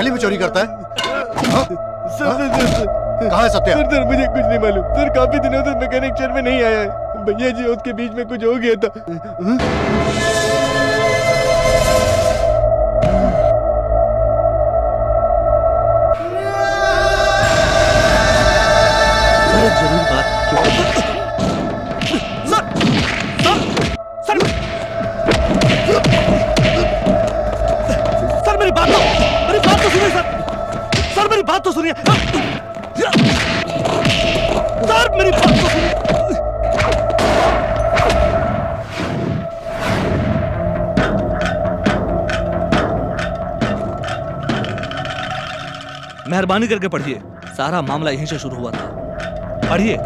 नकली भी चोरी करता है? हाँ? कहाँ है सत्या? सर मुझे कुछ नहीं मालूम सर। काफी दिनों से मैकेनिक शहर में नहीं आया है। भैया जी उसके बीच में कुछ हो गया था। जरूर बात सर मेरी बात तो सुनिए सर मेरी बात तो सुनिए सर मेरी बात तो सुनिए। मेहरबानी करके पढ़िए। सारा मामला यहीं से शुरू हुआ था। पढ़िए।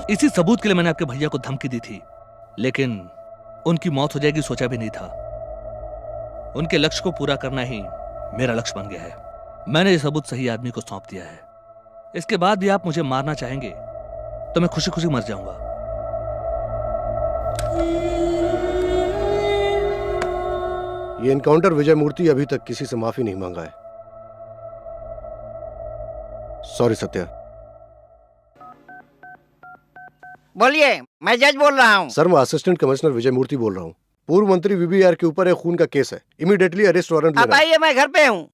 इसी सबूत के लिए मैंने आपके भैया को धमकी दी थी, लेकिन उनकी मौत हो जाएगी सोचा भी नहीं था। उनके लक्ष्य को पूरा करना ही मेरा लक्ष्य बन गया है। मैंने ये सबूत सही आदमी को सौंप दिया है। इसके बाद भी आप मुझे मारना चाहेंगे तो मैं खुशी खुशी मर जाऊंगा। ये एनकाउंटर विजय मूर्ति अभी तक किसी से माफी नहीं मांगा है। सॉरी सत्या। बोलिए, मैं जज बोल रहा हूँ। सर मैं असिस्टेंट कमिश्नर विजय मूर्ति बोल रहा हूँ। पूर्व मंत्री वीबीआर के ऊपर एक खून का केस है। इमीडिएटली अरेस्ट वारंट आप आइए, मैं घर पे हूँ।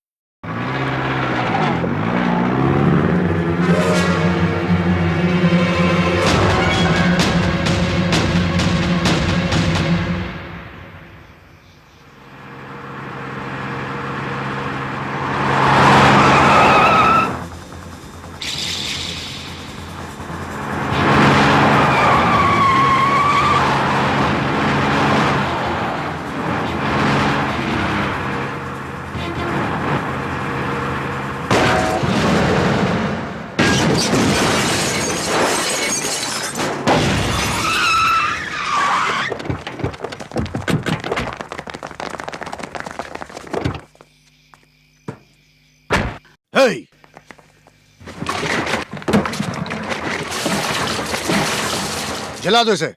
Hey! जला दो इसे।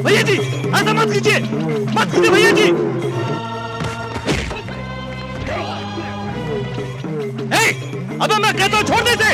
भैया जी ऐसा मत कीजिए भैया जी। अबे मैं कहता हूं छोड़ दे इसे।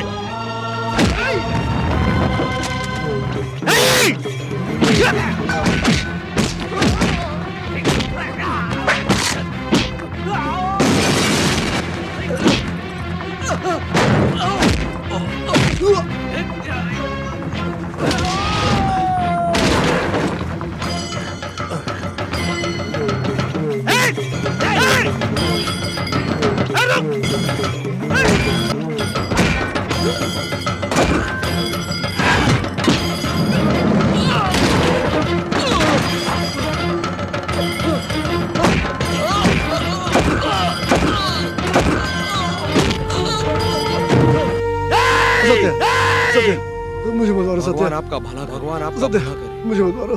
मुझे मत मारो सत्या। भगवान आपका भला, भगवान आपका भला करे। मुझे मत मारो।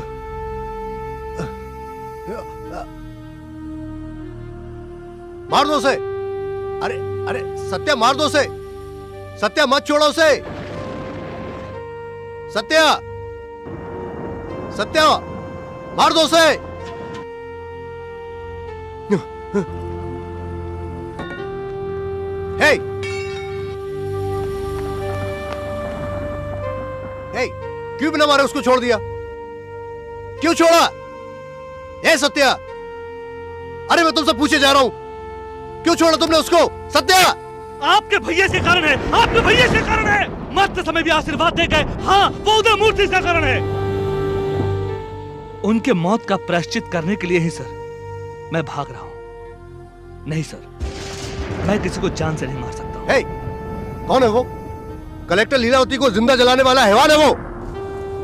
मार दो उसे। अरे अरे सत्या मार दो उसे। सत्या मत छोड़ो उसे। सत्या सत्या मार दो उसे। हे हे क्यों बिना मारे उसको छोड़ दिया? क्यों छोड़ा? ए सत्या, अरे मैं तुमसे पूछे जा रहा हूं, क्यों छोड़ा तुमने उसको? सत्या, आपके भैया के कारण है, आपके भैया के कारण है। मरते समय भी आशीर्वाद दे गए। हाँ, वो उदय मूर्ति का कारण है। उनके मौत का प्रायश्चित करने के लिए ही सर मैं भाग रहा हूं। नहीं सर, मैं किसी को जान से नहीं मार सकता। हे, कौन है वो? कलेक्टर लीलावती को जिंदा जलाने वाला हैवान है वो।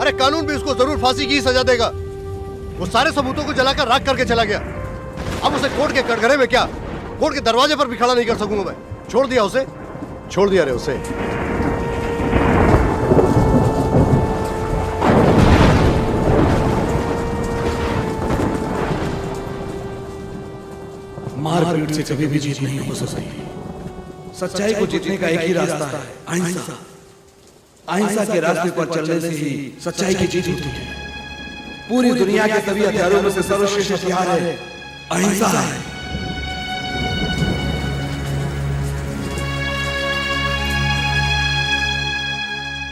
अरे कानून भी उसको जरूर फांसी की ही सजा देगा। वो सारे सबूतों को जलाकर राख करके चला गया। अब उसे कोर्ट के कटघरे में क्या, कोर्ट के दरवाजे पर भी खड़ा नहीं कर सकूंगा मैं। छोड़ दिया उसे, छोड़ दिया रे उसे। मारपीट से कभी भी जीत नहीं हो सकती। सच्चाई को जीतने का एक ही रास्ता है, अहिंसा। अहिंसा के रास्ते पर चलने से ही सच्चाई की जीत होती है। पूरी दुनिया के सभी हथियारों में से सर्वश्रेष्ठ हथियार है अहिंसा है।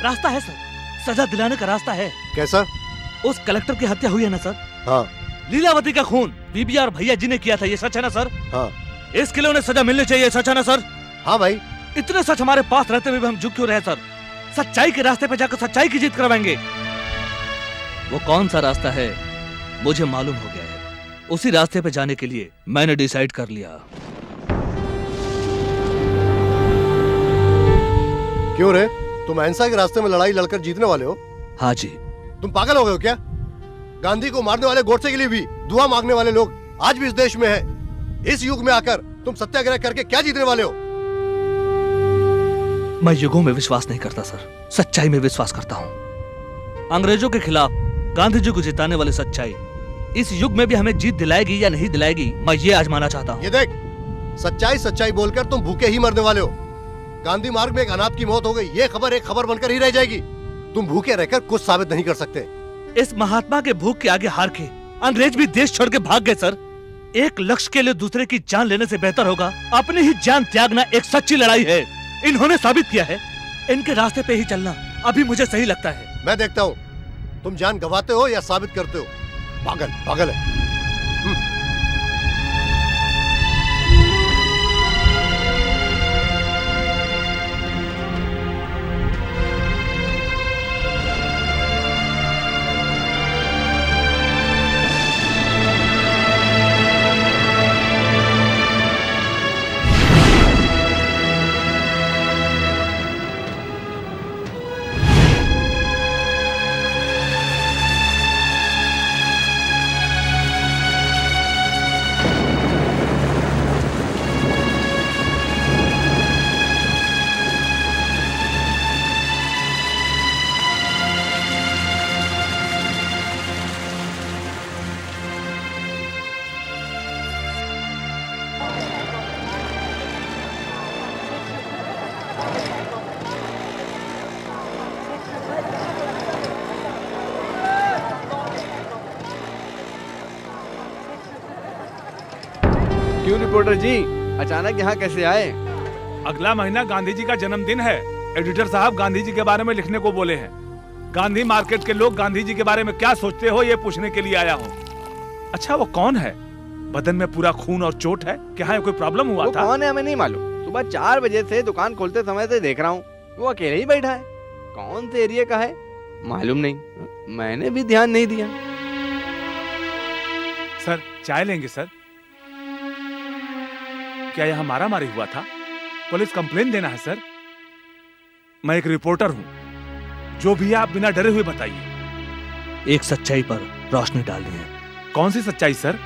रास्ता है सर, सजा दिलाने का रास्ता है। कैसा? उस कलेक्टर की हत्या हुई है ना सर? हाँ लीलावती का खून बीबी और भैया जी ने किया था, ये सच है ना सर? हाँ इसके लिए उन्हें सजा मिलनी चाहिए, सच है ना सर? हाँ भाई। इतने सच हमारे पास रहते हुए भी हम झुक क्यों रहे सर? सच्चाई के रास्ते पे जाकर सच्चाई की जीत करवाएंगे। वो कौन सा रास्ता है मुझे मालूम हो गया है। उसी रास्ते पे जाने के लिए मैंने डिसाइड कर लिया। क्यों रे, तुम अहिंसा के रास्ते में लड़ाई लड़कर जीतने वाले हो? हाँ जी। तुम पागल हो गए हो क्या? गांधी को मारने वाले गोडसे के लिए भी दुआ मांगने वाले लोग आज भी इस देश में हैं। इस युग में आकर तुम सत्याग्रह करके क्या जीतने वाले हो? मैं युगों में विश्वास नहीं करता सर, सच्चाई में विश्वास करता हूँ। अंग्रेजों के खिलाफ गांधी जी को जिताने वाली सच्चाई इस युग में भी हमें जीत दिलाएगी या नहीं दिलाएगी, मैं ये आजमाना चाहता हूँ। ये देख, सच्चाई सच्चाई बोलकर तुम भूखे ही मरने वाले हो। गांधी मार्ग में एक अनाथ की मौत हो गई, ये खबर एक खबर बनकर ही रह जाएगी। तुम भूखे रहकर कुछ साबित नहीं कर सकते। इस महात्मा के भूख के आगे हार के अंग्रेज भी देश छोड़ के भाग गए सर। एक लक्ष्य के लिए दूसरे की जान लेने से बेहतर होगा अपनी ही जान त्यागना एक सच्ची लड़ाई है। इन्होंने साबित किया है, इनके रास्ते पे ही चलना अभी मुझे सही लगता है। मैं देखता हूँ तुम जान गंवाते हो या साबित करते हो। पागल पागल है। क्यों रिपोर्टर जी, अचानक यहाँ कैसे आए? अगला महीना गांधी जी का जन्मदिन है। एडिटर साहब गांधी जी के बारे में लिखने को बोले हैं। गांधी मार्केट के लोग गांधी जी के बारे में क्या सोचते हो ये पूछने के लिए आया हूँ। अच्छा वो कौन है? बदन में पूरा खून और चोट है, क्या कोई प्रॉब्लम हुआ था? कौन है हमें नहीं मालूम। सुबह 4 बजे से दुकान खोलते समय से देख रहा हूँ, वो अकेले ही बैठा है। कौन से एरिया का है मालूम नहीं, मैंने भी ध्यान नहीं दिया। सर चाय लेंगे सर? क्या यहाँ मारा मारी हुआ था? पुलिस कंप्लेन देना है सर? मैं एक रिपोर्टर हूँ, जो भी आप बिना डरे हुए बताइए। एक सच्चाई पर रोशनी डालनी है। कौन सी सच्चाई सर?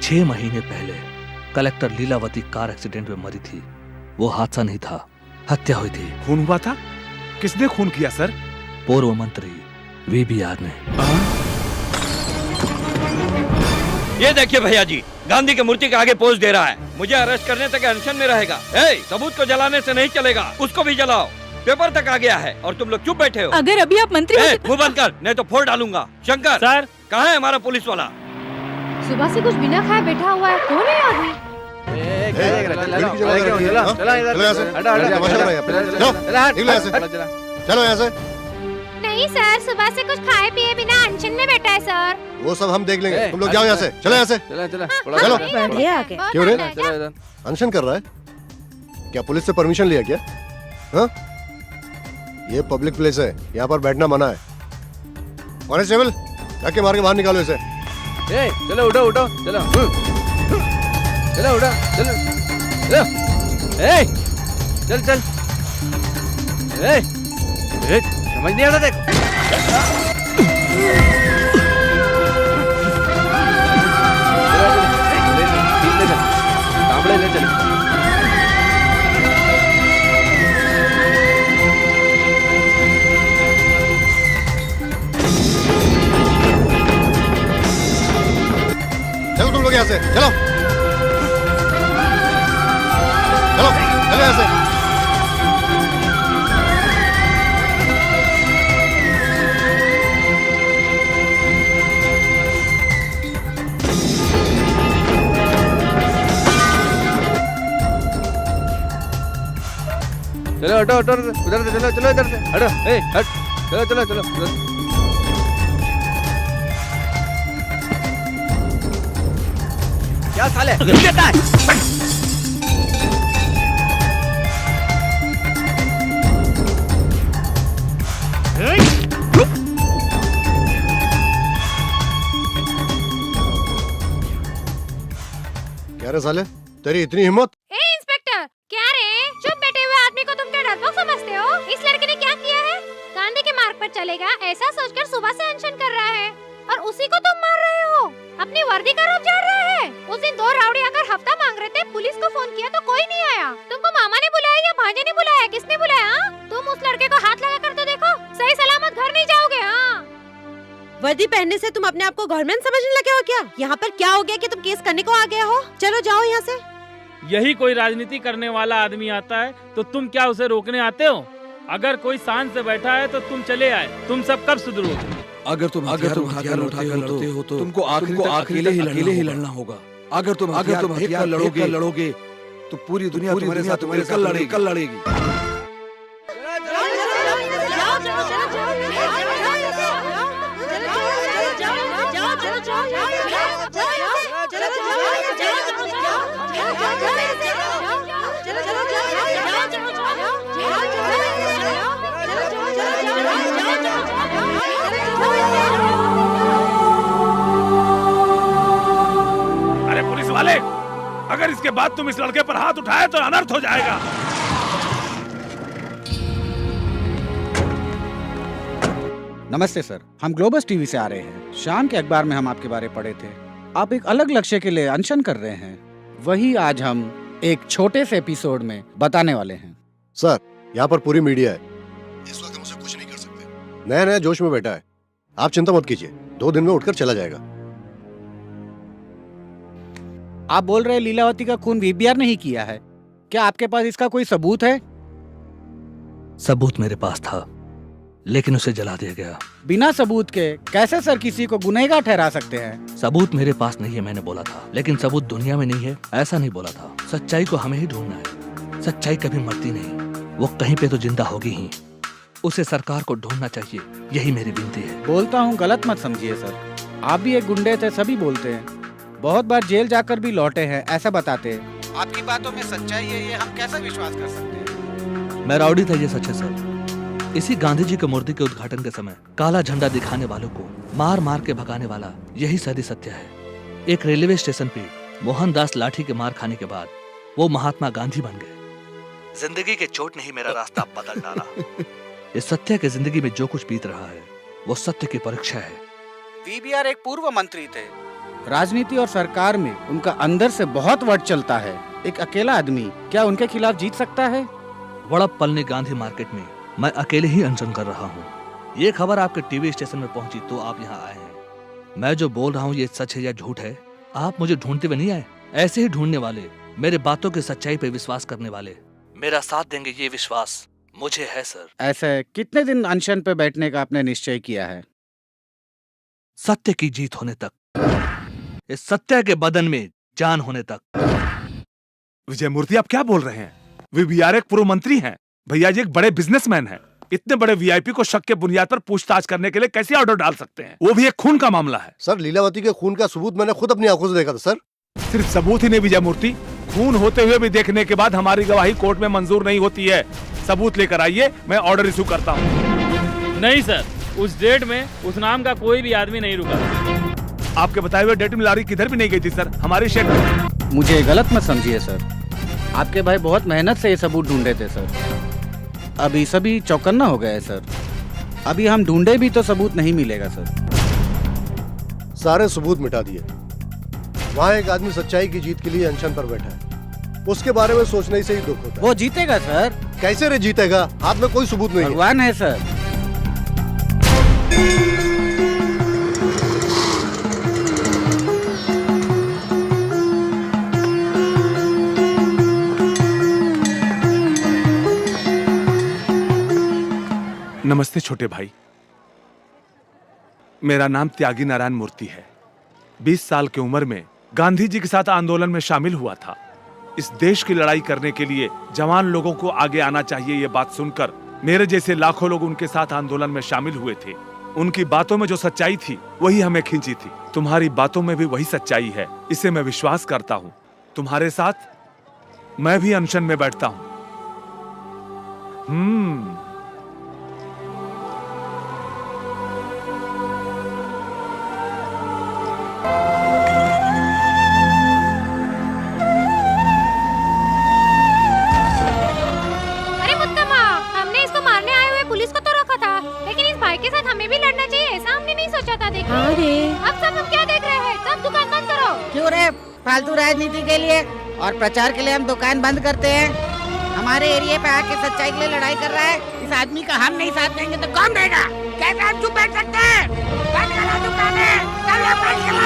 6 महीने पहले कलेक्टर लीलावती कार एक्सीडेंट में मरी थी। वो हादसा नहीं था, हत्या हुई थी। खून हुआ था? किसने खून किया सर? पूर्व मंत्री VBR ने। ये देखिए भैया जी, गांधी के मूर्ति के आगे पोज दे रहा है। मुझे अरेस्ट करने तक अनशन में रहेगा। सबूत को जलाने से नहीं चलेगा, उसको भी जलाओ। पेपर तक आ गया है और तुम लोग चुप बैठे हो। अगर अभी आप मंत्री मुंह बंद कर, नहीं तो फोड़ डालूंगा। शंकर सर, कहाँ है हमारा पुलिस वाला? सुबह से कुछ बिना खाए बैठा हुआ है, कौन है आदमी? चलो यहाँ से। नहीं सर, सुबह से कुछ खाए पिए बिना अनशन में बैठा है सर। वो सब हम देख लेंगे, ए, तुम लोग जाओ यहाँ से, चलो यहाँ से। चला चला चलो। बैठिए आके। क्यों रे? चला इधर। अनशन कर रहा है क्या? पुलिस से परमिशन लिया क्या? हाँ? ये पब्लिक प्लेस है, यहाँ पर बैठना मना है। कांस्टेबल, जाके मार के बाहर निकालो इसे। ए चलो उठो उठो चलो चलो उठो चलो चलो ए चल चल ए समझ नहीं आ रहा देख ले चल चलो तुम लोग यहाँ से, चलो चलो चलो यहाँ से। चलो हटो हटो उधर से चलो चलो इधर से हटो ए हट चलो चलो चलो उधर। क्या साले कहता है क्या रे साले, तेरी इतनी हिम्मत? ए इंस्पेक्टर, क्या रे? चुप बैठे हुए आदमी को तुम क्या डरपोक समझते हो? इस लड़के ने क्या किया है? गांधी के मार्ग पर चलेगा ऐसा सोचकर सुबह से अनशन कर रहा है और उसी को तुम मार रहे हो। अपनी वर्दी का रूप झाड़ रहा है। उस दिन 2 राउडी आकर हफ्ता मांग रहे थे, पुलिस को फोन किया तो कोई नहीं आया। तुमको मामा ने बुलाया या भांजे ने बुलाया? किसने बुलाया? तुम उस लड़के को हाथ लगा कर तो देखो, सही सलामत घर नहीं जाओगे। हाँ, वर्दी पहनने से तुम अपने आप को गवर्नमेंट समझने लगे हो क्या? यहाँ पर क्या हो गया कि तुम केस करने को आ गए हो? चलो जाओ यहाँ से। यही कोई राजनीति करने वाला आदमी आता है तो तुम क्या उसे रोकने आते हो? अगर कोई शान से बैठा है तो तुम चले आए। तुम सब कब सुधरोगे? अगर तुम हथियार उठाकर लड़ते हो तो तुमको आखिरी तक अकेले ही लड़ना होगा। अगर तुम हथियार लड़ोगे तो पूरी दुनिया तुम्हारे साथ कल लड़ेगी। अरे पुलिस वाले, अगर इसके बाद तुम इस लड़के पर हाथ उठाए तो अनर्थ हो जाएगा। नमस्ते सर, हम ग्लोबस टीवी से आ रहे हैं। शाम के अखबार में हम आपके बारे पढ़े थे। आप एक अलग लक्ष्य के लिए अनशन कर रहे हैं। वही आज हम एक छोटे से एपिसोड में बताने वाले हैं। सर, यहाँ पर पूरी मीडिया है, इस वक्त हम उसे कुछ नहीं कर सकते। नया नया जोश में बैठा है, आप चिंता मत कीजिए, 2 दिन में उठकर चला जाएगा। आप बोल रहे हैं लीलावती का खून वीबीआर नहीं किया है? क्या आपके पास इसका कोई सबूत है? सबूत मेरे पास था, लेकिन उसे जला दिया गया। बिना सबूत के कैसे सर किसी को गुनहगार ठहरा सकते हैं? सबूत मेरे पास नहीं है, मैंने बोला था, लेकिन सबूत दुनिया में नहीं है ऐसा नहीं बोला था। सच्चाई को हमें ही ढूंढना है। सच्चाई कभी मरती नहीं, वो कहीं पे तो जिंदा होगी ही। उसे सरकार को ढूंढना चाहिए, यही मेरी विनती है। बोलता हूँ, गलत मत समझिए सर। आप भी एक गुंडे थे, सभी बोलते हैं। बहुत बार जेल जाकर भी लौटे हैं, ऐसा बताते हैं। आपकी बातों में सच्चाई है, ये हम कैसे विश्वास कर सकते हैं? मैं राउडी था, ये सच है सर। इसी गांधी जी के मूर्ति के उद्घाटन के समय काला झंडा दिखाने वालों को मार मार के भगाने वाला यही सदी सत्य है। एक रेलवे स्टेशन पे मोहनदास लाठी के मार खाने के बाद वो महात्मा गांधी बन गए। जिंदगी के चोट ने ही मेरा रास्ता बदल डाला। इस सत्य के जिंदगी में जो कुछ बीत रहा है वो सत्य की परीक्षा है। वीबीआर एक पूर्व मंत्री थे। राजनीति और सरकार में उनका अंदर से बहुत वट चलता है। एक अकेला आदमी क्या उनके खिलाफ जीत सकता है? वड़प पलनी गांधी मार्केट में मैं अकेले ही अनशन कर रहा हूँ। ये खबर आपके टीवी स्टेशन में पहुंची तो आप यहाँ आए हैं। मैं जो बोल रहा हूँ ये सच है या झूठ है, आप मुझे ढूंढते हुए नहीं आए। ऐसे ही ढूंढने वाले, मेरे बातों की सच्चाई पे विश्वास करने वाले मेरा साथ देंगे, ये विश्वास मुझे है सर। ऐसे कितने दिन अनशन पे बैठने का आपने निश्चय किया है? सत्य की जीत होने तक, इस सत्य के बदन में जान होने तक। विजय मूर्ति, आप क्या बोल रहे हैं? वीबीआर एक पूर्व मंत्री हैं। भैया जी एक बड़े बिजनेसमैन हैं। इतने बड़े वीआईपी को शक के बुनियाद पर पूछताछ करने के लिए कैसे ऑर्डर डाल सकते हैं? वो भी एक खून का मामला है। सर, लीलावती के खून का सबूत मैंने खुद अपनी आंखों से देखा था सर। सिर्फ सबूत ही नहीं विजय मूर्ति, खून होते हुए भी देखने के बाद हमारी गवाही कोर्ट में मंजूर नहीं होती है। सबूत लेकर आइए, मैं ऑर्डर इशू करता हूँ। नहीं सर, उस डेट में उस नाम का कोई भी आदमी नहीं रुका। आपके बताए हुए डेट में लारी किधर भी नहीं गई थी सर, हमारी शेड में। मुझे गलत मत समझिए सर, आपके भाई बहुत मेहनत से ये सबूत ढूंढे थे सर। अभी सभी चौकन्ना हो गए सर। अभी हम ढूंढे भी तो सबूत नहीं मिलेगा सर। सारे सबूत मिटा दिए। वहाँ एक आदमी सच्चाई की जीत के लिए अनशन पर बैठा है, उसके बारे में सोचने से ही दुख होता है। वो जीतेगा सर। कैसे रे जीतेगा? हाथ में कोई सबूत नहीं है। भगवान है सर। नमस्ते छोटे भाई, मेरा नाम त्यागी नारायण मूर्ति है। 20 साल की उम्र में गांधी जी के साथ आंदोलन में शामिल हुआ था। इस देश की लड़ाई करने के लिए जवान लोगों को आगे आना चाहिए, ये बात सुनकर मेरे जैसे लाखों लोग उनके साथ आंदोलन में शामिल हुए थे। उनकी बातों में जो सच्चाई थी वही हमें खींची थी। तुम्हारी बातों में भी वही सच्चाई है, इसे मैं विश्वास करता हूँ। तुम्हारे साथ मैं भी अनशन में बैठता हूँ। अरे मुत्तमा, हमने इसको मारने आए हुए पुलिस को तो रोका था, लेकिन इस भाई के साथ हमें भी लड़ना चाहिए, ऐसा हमने नहीं सोचा था। देखिए अब सब हम क्या देख रहे हैं? सब दुकान बंद करो। क्यों रे? फालतू राजनीति के लिए और प्रचार के लिए हम दुकान बंद करते हैं? हमारे एरिया पे आके सच्चाई के लिए लड़ाई कर रहा है, इस आदमी का हम नहीं साथ देंगे तो कौन देगा? कैसे हम चुप बैठ सकते हैं? बंद करो दुकानें, सब लोग बंद करो।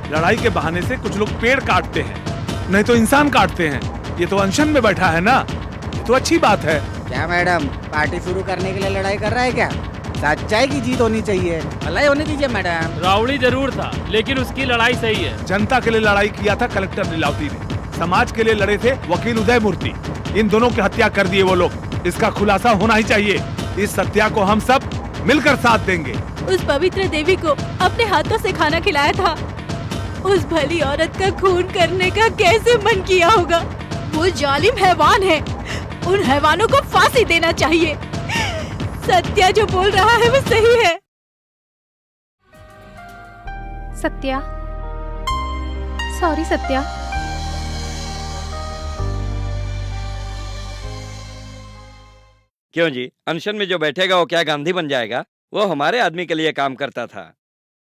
लड़ाई के बहाने से कुछ लोग पेड़ काटते हैं, नहीं तो इंसान काटते हैं। ये तो अनशन में बैठा है ना, ये तो अच्छी बात है। क्या मैडम, पार्टी शुरू करने के लिए लड़ाई कर रहा है क्या? सच्चाई की जीत होनी चाहिए, भलाई होने दीजिए मैडम। रावड़ी जरूर था, लेकिन उसकी लड़ाई सही है। जनता के लिए लड़ाई किया था कलेक्टर लीलावती ने, समाज के लिए लड़े थे वकील उदय मूर्ति। इन दोनों की हत्या कर दिए वो लोग। इसका खुलासा होना ही चाहिए। इस सत्या को हम सब मिलकर साथ देंगे। उस पवित्र देवी को अपने हाथों से खाना खिलाया था, उस भली औरत का खून करने का कैसे मन किया होगा? वो जालिम हैवान है, उन हैवानों को फांसी देना चाहिए। सत्या जो बोल रहा है वो सही है। सत्या, सॉरी सत्या। क्यों जी, अनशन में जो बैठेगा वो क्या गांधी बन जाएगा? वो हमारे आदमी के लिए काम करता था।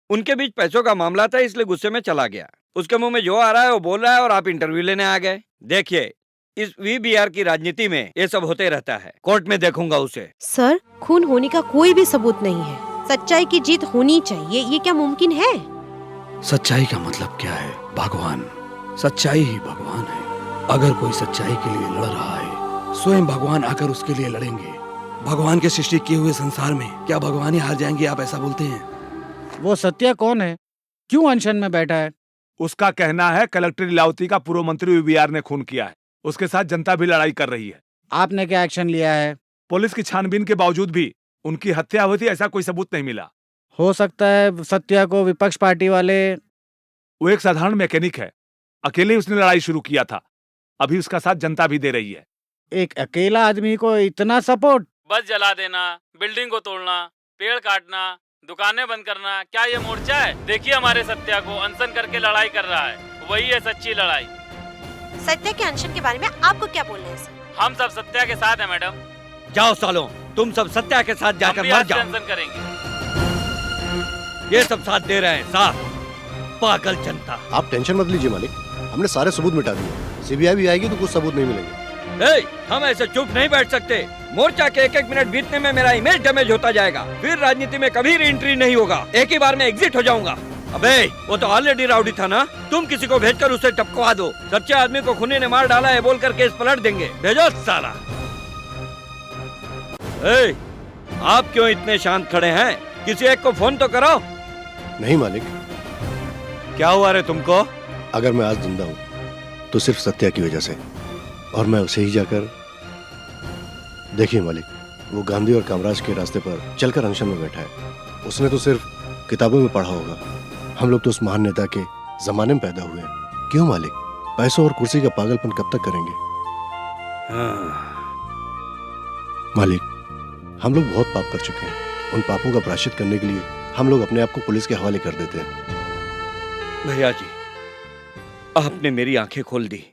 उनके बीच पैसों का मामला था, इसलिए गुस्से में चला गया। उसके मुंह में जो आ रहा है वो बोल रहा है और आप इंटरव्यू लेने आ गए। देखिए, इस वीबीआर की राजनीति में ये सब होते रहता है। कोर्ट में देखूंगा उसे। सर, खून होने का कोई भी सबूत नहीं है। सच्चाई की जीत होनी चाहिए, ये क्या मुमकिन है? सच्चाई का मतलब क्या है? भगवान। सच्चाई ही भगवान है। अगर कोई सच्चाई के लिए लड़ रहा है, स्वयं भगवान आकर उसके लिए लड़ेंगे। भगवान के सृष्टि किए हुए संसार में क्या भगवान ही हार जाएंगे, आप ऐसा बोलते हैं? वो सत्या कौन है? क्यों अनशन में बैठा है? उसका कहना है कलेक्टर लीलावती का पूर्व मंत्री वीवीआर ने खून किया है। उसके साथ जनता भी लड़ाई कर रही है। आपने क्या एक्शन लिया है? पुलिस की छानबीन के बावजूद भी उनकी हत्या हुई थी ऐसा कोई सबूत नहीं मिला। हो सकता है सत्या को विपक्ष पार्टी वाले। वो एक साधारण मैकेनिक है, अकेले उसने लड़ाई शुरू किया था। अभी उसका साथ जनता भी दे रही है। एक अकेला आदमी को इतना सपोर्ट? बस जला देना, बिल्डिंग को तोड़ना, पेड़ काटना, दुकानें बंद करना, क्या ये मोर्चा है? देखिए हमारे सत्या को अनशन करके लड़ाई कर रहा है, वही है सच्ची लड़ाई। सत्या के अनशन के बारे में आपको क्या बोलना है सर? हम सब सत्या के साथ हैं मैडम। जाओ सालों, तुम सब सत्या के साथ जाकर मर जाओ। अनशन करेंगे। ये सब साथ दे रहे हैं, साथ पागल जनता। आप टेंशन मत लीजिए मालिक, हमने सारे सबूत मिटा दिए। सीबीआई भी आएगी तो कुछ सबूत नहीं मिलेंगे। हम ऐसे चुप नहीं बैठ सकते। मोर्चा के एक एक मिनट बीतने में मेरा इमेज डैमेज होता जाएगा। फिर राजनीति में कभी रीएंट्री नहीं होगा, एक ही बार में एग्जिट हो जाऊंगा। अबे वो तो ऑलरेडी राउडी था ना, तुम किसी को भेजकर उसे टपकवा दो। सच्चे आदमी को खूनी ने मार डाला है बोलकर केस पलट देंगे। भेजो साला। आप क्यों इतने शांत खड़े हैं? किसी एक को फोन तो करो। नहीं मालिक। क्या हुआ रे तुमको? अगर मैं आज जिंदा हूँ तो सिर्फ सत्या की वजह से, और मैं उसे ही जाकर। देखिए मालिक, वो गांधी और कामराज के रास्ते पर चलकर अनशन में बैठा है। उसने तो सिर्फ किताबों में पढ़ा होगा, हम लोग तो उस महान नेता के जमाने में पैदा हुए हैं। क्यों मालिक, पैसों और कुर्सी का पागलपन कब तक करेंगे? मालिक, हम लोग बहुत पाप कर चुके हैं। उन पापों का प्रायश्चित करने के लिए हम लोग अपने आप को पुलिस के हवाले कर देते हैं। भैया जी, आपने मेरी आंखें खोल दी।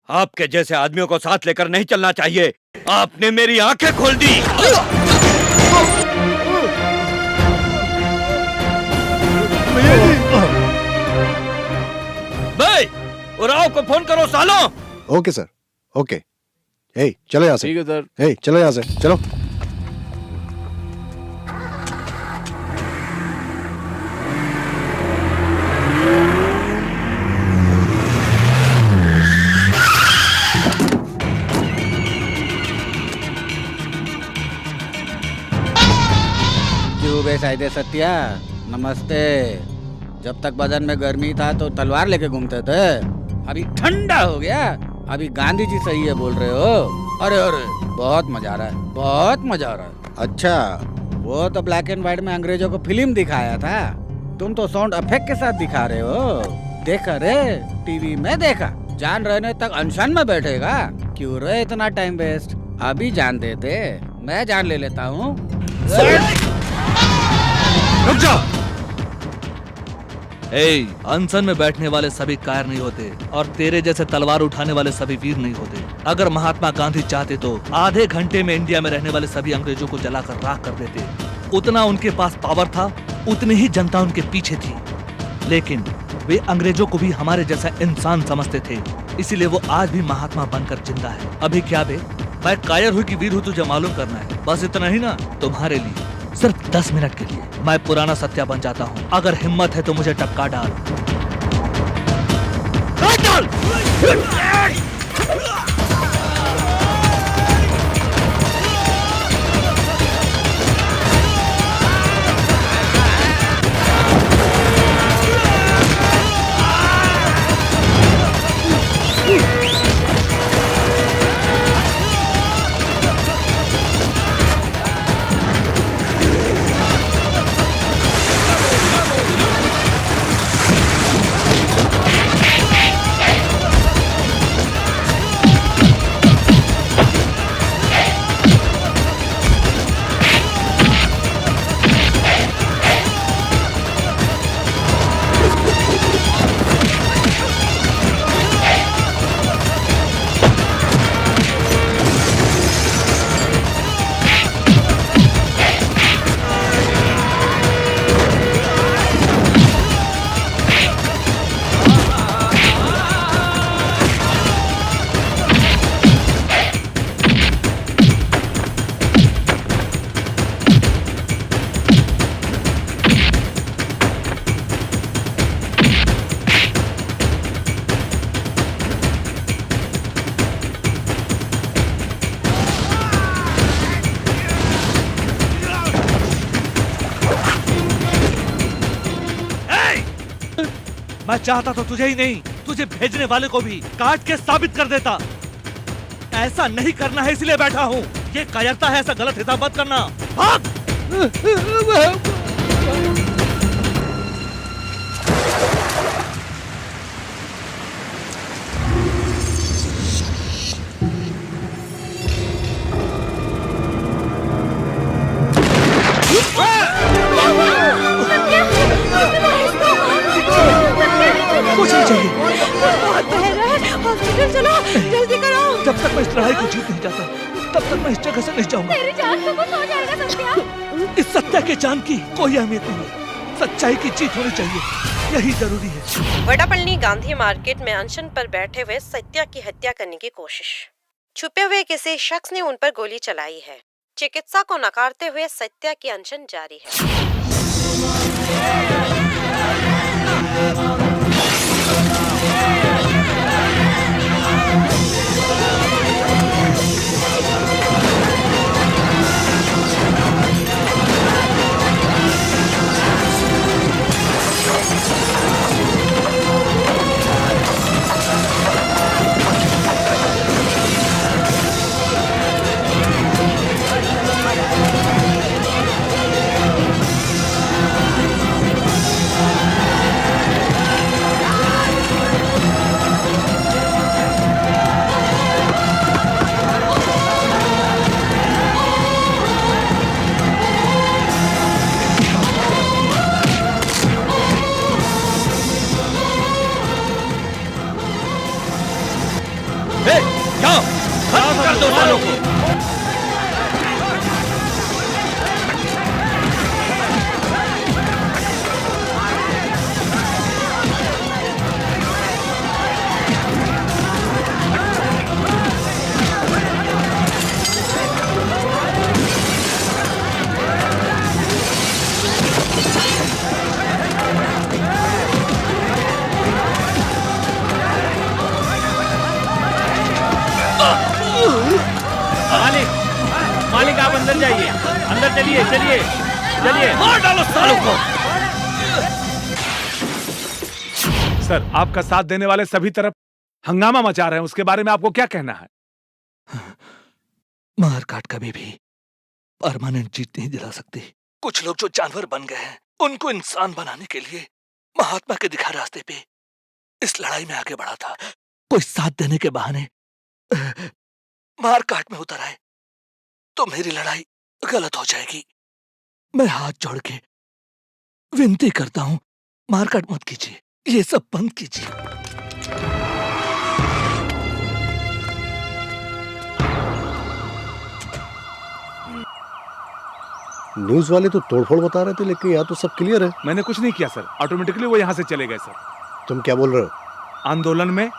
आपके जैसे आदमियों को साथ लेकर नहीं चलना चाहिए। आपने मेरी आंखें खोल दी। भाई, उराव को फोन करो सालों। Okay sir, okay. हे, चलो यहाँ से। ठीक है सर। हे, चलो यहाँ से, चलो। साइदे सत्या, नमस्ते। जब तक बदन में गर्मी था तो तलवार लेके घूमते थे, अभी ठंडा हो गया, अभी गांधी जी सही है बोल रहे हो। अरे अरे, बहुत मजा आ रहा है, बहुत मजा आ रहा है। अच्छा, वो तो ब्लैक एंड व्हाइट में अंग्रेजों को फिल्म दिखाया था, तुम तो साउंड इफेक्ट के साथ दिखा रहे हो। देखा रे, टीवी में देखा। जान रहने तक अनशन में बैठेगा, क्यों रे इतना टाइम वेस्ट? अभी जान देते, मैं जान ले लेता हूँ। रुक जा। अनशन में बैठने वाले सभी कायर नहीं होते, और तेरे जैसे तलवार उठाने वाले सभी वीर नहीं होते। अगर महात्मा गांधी चाहते तो आधे घंटे में इंडिया में रहने वाले सभी अंग्रेजों को जलाकर राख कर देते। उतना उनके पास पावर था, उतनी ही जनता उनके पीछे थी। लेकिन वे अंग्रेजों को भी हमारे जैसा इंसान समझते थे, इसीलिए वो आज भी महात्मा बनकर जिंदा है। अभी क्या बे, मैं कायर हुई कि वीर हूँ, तुझे मालूम करना है। बस इतना ही ना, तुम्हारे लिए सिर्फ 10 मिनट के लिए मैं पुराना सत्या बन जाता हूँ। अगर हिम्मत है तो मुझे टपका डाल। मैं चाहता तो तुझे ही नहीं, तुझे भेजने वाले को भी काट के साबित कर देता। ऐसा नहीं करना है इसलिए बैठा हूँ। ये कायरता है, ऐसा गलत हिसाब मत करना। भाग! कुछ नहीं चाहिए। बहुत बह रहा है, हॉस्पिटल चलो, जल्दी करो। जब तक मैं इस लड़ाई को जीत नहीं जाता, तब तक मैं इस जगह से नहीं जाऊंगा। तेरी जान तो कुछ हो जाएगा सत्या। इस सत्या के जान की कोई अहमियत नहीं है। सच्चाई की जीत होनी चाहिए, यही जरूरी है। वडापल्ली गांधी मार्केट में अनशन पर बैठे हुए सत्या की हत्या करने की कोशिश। छुपे हुए किसी शख्स ने उन पर गोली चलाई है। चिकित्सा को नकारते हुए सत्या की अनशन जारी है। मालिक आप अंदर जाइए, अंदर चलिए चलिए चलिए, मार डालो सालों को। सर, आपका साथ देने वाले सभी तरफ हंगामा मचा रहे हैं, उसके बारे में आपको क्या कहना है? मार काट कभी भी परमानेंट जीत नहीं दिला सकती। कुछ लोग जो जानवर बन गए हैं, उनको इंसान बनाने के लिए महात्मा के दिखा रास्ते पे इस लड़ाई में आगे बढ़ा था। कोई साथ देने के बहाने मार काट में उतर आए तो मेरी लड़ाई गलत हो जाएगी। मैं हाथ जोड़ के विनती करता हूं, मारकाट मत कीजिए, ये सब बंद कीजिए। न्यूज वाले तो तोड़फोड़ बता रहे थे, लेकिन यहाँ तो सब क्लियर है। मैंने कुछ नहीं किया सर, ऑटोमेटिकली वो यहाँ से चले गए सर। तुम क्या बोल रहे हो? आंदोलन में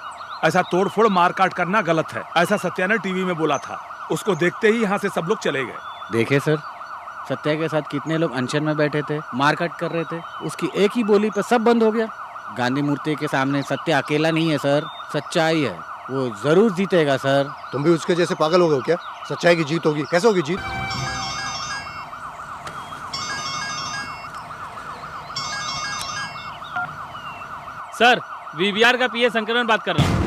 ऐसा तोड़फोड़ मारकाट करना गलत है, ऐसा सत्या ने टीवी में बोला था। उसको देखते ही यहाँ से सब लोग चले गए। देखे सर, सत्या के साथ कितने लोग अनशन में बैठे थे, मारकाट कर रहे थे, उसकी एक ही बोली पर सब बंद हो गया। गांधी मूर्ति के सामने सत्या अकेला नहीं है सर, सच्चाई है, वो जरूर जीतेगा सर। तुम भी उसके जैसे पागल हो गए हो क्या? सच्चाई की जीत होगी, कैसे होगी जीत? सर वीवीआर का पीए संकलन बात कर रहा हूँ।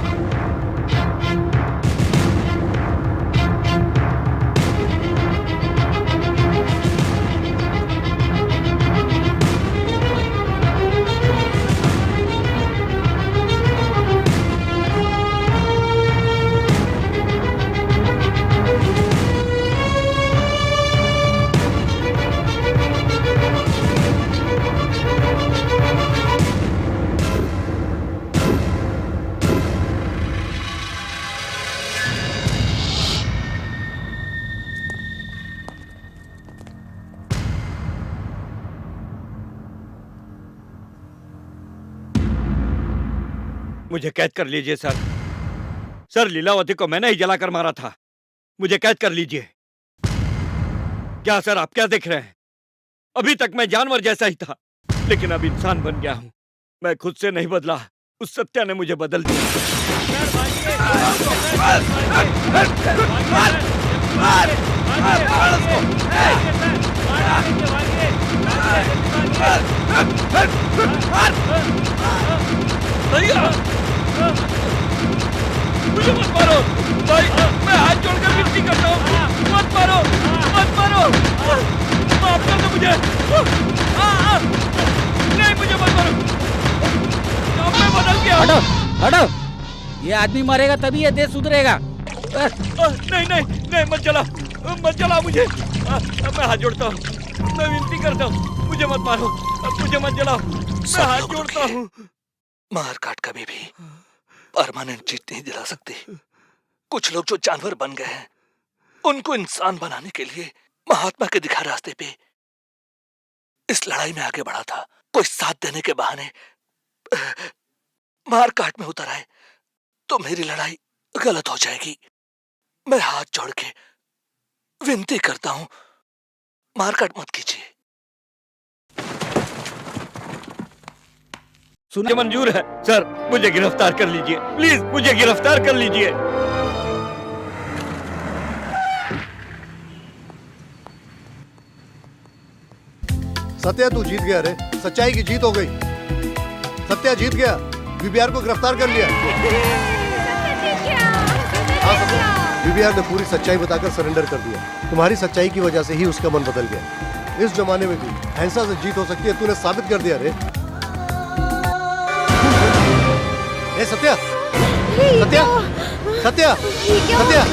मुझे कैद कर लीजिए सर। सर, लीलावती को मैंने ही जलाकर मारा था, मुझे कैद कर लीजिए। क्या सर, आप क्या देख रहे हैं? अभी तक मैं जानवर जैसा ही था, लेकिन अब इंसान बन गया हूं। मैं खुद से नहीं बदला, उस सत्या ने मुझे बदल दिया। भैया मुझे मत मारो भाई, मैं हाथ जोड़कर विनती करता हूँ, मत मारो, मत मारो, माफ कर दो मुझे। नहीं मुझे मत मारो, अब मैं बदल गया। हटो हटो, ये आदमी मरेगा तभी ये देश सुधरेगा। नहीं नहीं नहीं, मत जला मुझे। मैं हाथ जोड़ता हूँ, मैं विनती करता हूँ, मुझे मत मारो, मुझे मत जलाओ, मैं हाथ जोड़ता हूँ। मार काट कभी भी परमानेंट जीत नहीं दिला सकती। कुछ लोग जो जानवर बन गए हैं, उनको इंसान बनाने के लिए महात्मा के दिखा रास्ते पे इस लड़ाई में आगे बढ़ा था। कोई साथ देने के बहाने मार काट में उतर आए तो मेरी लड़ाई गलत हो जाएगी। मैं हाथ जोड़ के विनती करता हूं, मारकाट मत कीजिए। मुझे मंजूर है सर, मुझे गिरफ्तार कर लीजिए प्लीज, मुझे गिरफ्तार कर लीजिए। सत्या तू जीत गया रे, सच्चाई की जीत हो गई। सत्या जीत गया, वीबीआर को गिरफ्तार कर लिया। हाँ सत्या, वीबीआर ने पूरी सच्चाई बताकर सरेंडर कर दिया। तुम्हारी सच्चाई की वजह से ही उसका मन बदल गया। इस जमाने में भी हिंसा से जीत हो सकती है, तूने साबित कर दिया रे। ए सत्या, सत्या, सत्या, सत्या,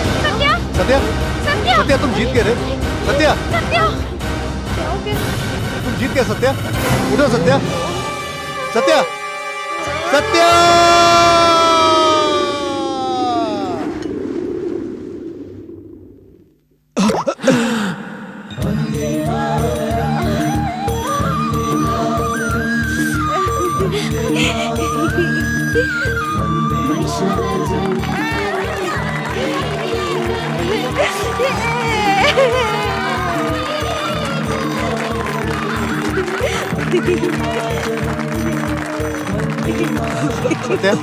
सत्या, सत्या, तुम जीत गए रे। सत्या, तुम जीत गए सत्या। उठो सत्या, सत्या, सत्या। सत्या,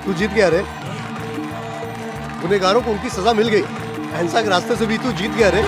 तू जीत गया रे। गुनहगारों को उनकी सजा मिल गई। अहिंसा के रास्ते से भी तू जीत गया रे।